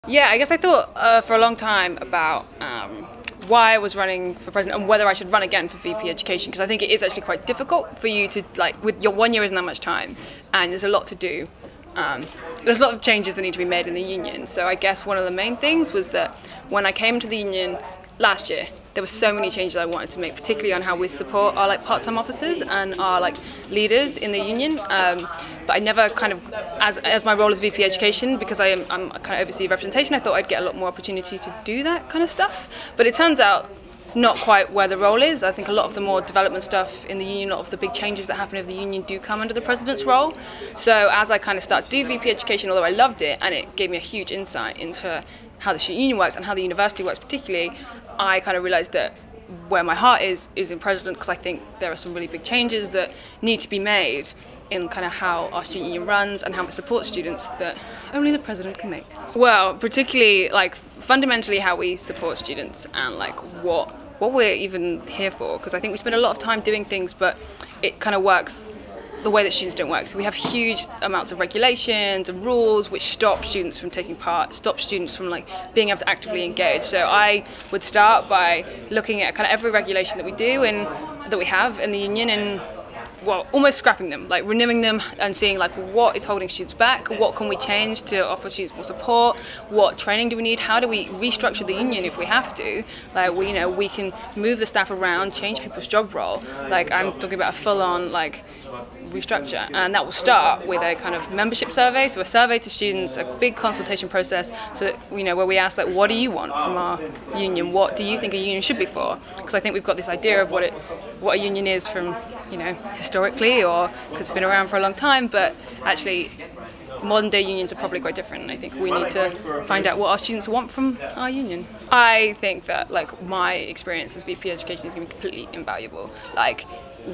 Yeah, I guess I thought for a long time about why I was running for president and whether I should run again for VP Education, because I think it is actually quite difficult for you to, like, with your 1 year isn't that much time and there's a lot to do. There's a lot of changes that need to be made in the union. So I guess one of the main things was that when I came to the union last year, there were so many changes I wanted to make, particularly on how we support our part-time officers and our leaders in the union. But I never kind of, as my role as VP Education, because I'm kind of oversee representation, I thought I'd get a lot more opportunity to do that kind of stuff. But it turns out it's not quite where the role is. I think a lot of the more development stuff in the union, a lot of the big changes that happen in the union do come under the president's role. So as I kind of started to do VP Education, although I loved it, and it gave me a huge insight into how the union works and how the university works particularly, I kind of realised that where my heart is in president, because I think there are some really big changes that need to be made in kind of how our student union runs and how it supports students that only the president can make. Well, particularly fundamentally how we support students and what we're even here for, because I think we spend a lot of time doing things, but it kind of works the way that students don't work. So we have huge amounts of regulations and rules which stop students from taking part, stop students from being able to actively engage. So I would start by looking at kind of every regulation that we do and that we have in the union and, well, almost scrapping them, renewing them and seeing what is holding students back, what can we change to offer students more support, what training do we need, how do we restructure the union if we have to, we can move the staff around, change people's job role, I'm talking about a full-on restructure, and that will start with a kind of membership survey, so a survey to students, a big consultation process, so that where we ask what do you want from our union, what do you think a union should be for, because I think we've got this idea of what a union is from historically, or because it's been around for a long time, but actually modern day unions are probably quite different, and I think we need to find out what our students want from our union. I think that my experience as VP Education is going to be completely invaluable.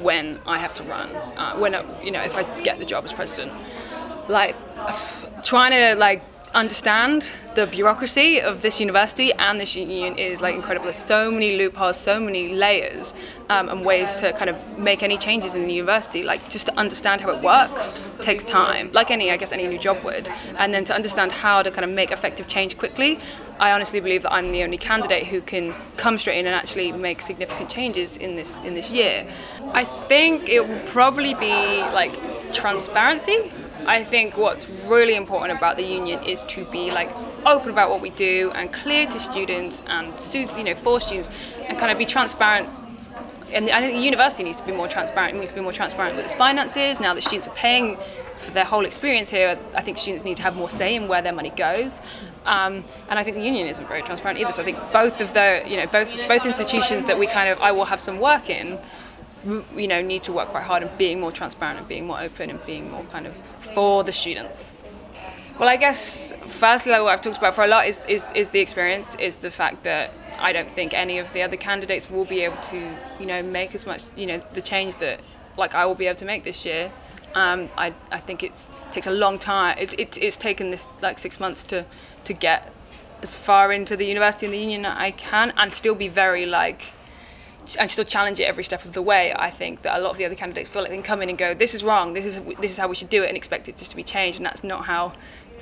When I have to run, if I get the job as president, trying to understand the bureaucracy of this university and this union is incredible. There's so many loopholes, so many layers and ways to kind of make any changes in the university. Just to understand how it works takes time, any new job would. And then to understand how to kind of make effective change quickly, I honestly believe that I'm the only candidate who can come straight in and actually make significant changes in this year. I think it will probably be transparency. I think what's really important about the union is to be open about what we do and clear to students and for students, and kind of be transparent. And I think the university needs to be more transparent. It needs to be more transparent with its finances. Now that students are paying for their whole experience here, I think students need to have more say in where their money goes. And I think the union isn't very transparent either. So I think both of the, both institutions that I will have some work in, need to work quite hard on being more transparent and being more open and being more kind of for the students. Well, I guess firstly, what I've talked about for a lot is the experience, is the fact that I don't think any of the other candidates will be able to, make as much, the change that I will be able to make this year. I think it takes a long time. It's taken this 6 months to get as far into the university and the union that I can, and still be very and still challenge it every step of the way. I think that a lot of the other candidates feel like they can come in and go, this is wrong, this is how we should do it, and expect it just to be changed, and that's not how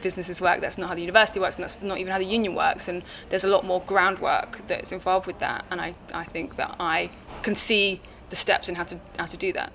businesses work, that's not how the university works, and that's not even how the union works, and there's a lot more groundwork that's involved with that, and I think that I can see the steps in how to do that.